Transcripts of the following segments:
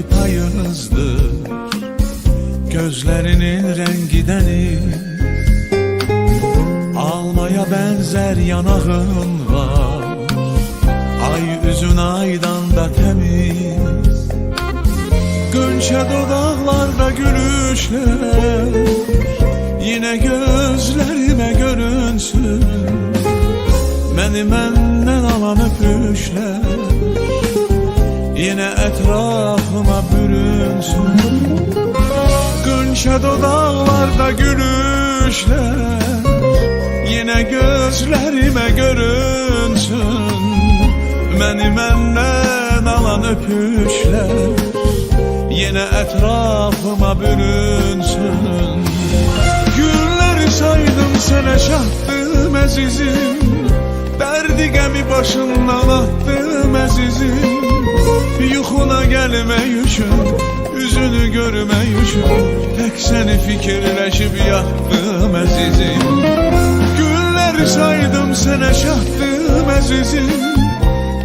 payızdır, gözlerinin rengi deniz. Almaya benzer yanağın var, ay üzün aydan da temiz. Gönçe dodaklarda gülüşler, yine gözlerime görünsün. Beni benden alan öpüşler, yine etrafıma bürünsün. Gönçe dodaklarda gülüşler, yine gözlerime görünsün. Beni benden alan öpüşler, yine etrafıma bürünsün. Günleri saydım sana çattım azizim, derdi gemi başından attım azizim. Yuxuna gelme üçün, üzünü görme üçün, tek seni fikirleşip yattım azizim. Günleri saydım sana çattım azizim,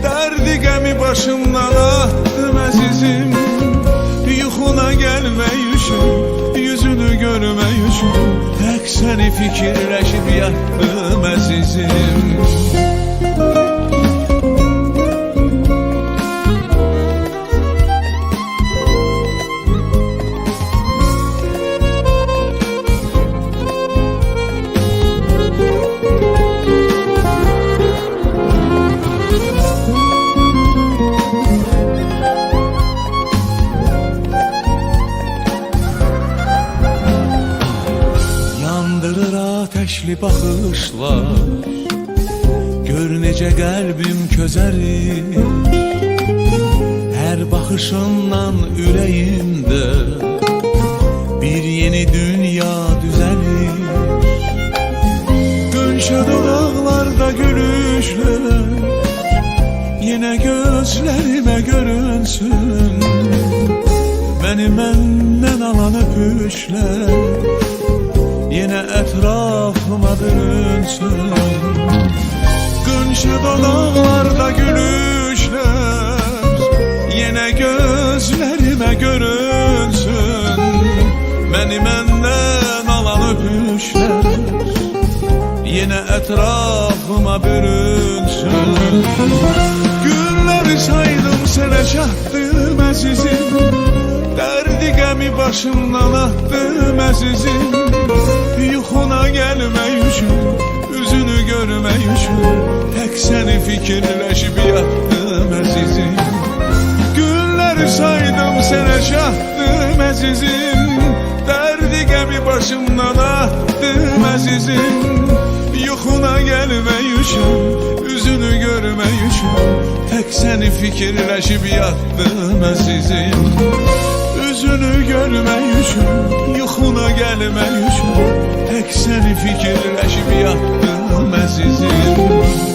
derdi gemi başımdan attım azizim. Yuxuna gelme üçün, yüzünü görme üçün, tek seni fikirleşip yattım azizim. Ateşli bakışlar, gör necə qəlbim közərir. Hər baxışından ürəyimdə bir yeni dünya düzəlir. Gönçə dodaqlarda gülüşlər, yine gözlərimə görünsün. Beni məndən alan öpüşlər, yine etrafıma bürünsün. Gönçe dodaklarda gülüşler, yine gözlerime görünsün. Beni benden alan öpüşler, yine etrafıma bürünsün. Günleri saydım sana çattım azizim, derdi gemi başımdan attım azizim. Yuxuna gelme üçün, üzünü görme üçün, tek seni fikirleşip yattım azizim. Günleri saydım sana çattım azizim, derdi gemi başımdan attım azizim. Yuxuna gelme üçün, üzünü görme üçün, tek seni fikirleşip yattım azizim. Üzünü görme üçün, yuxuna gelme üçün, tek seni fikirleşip yattım azizim.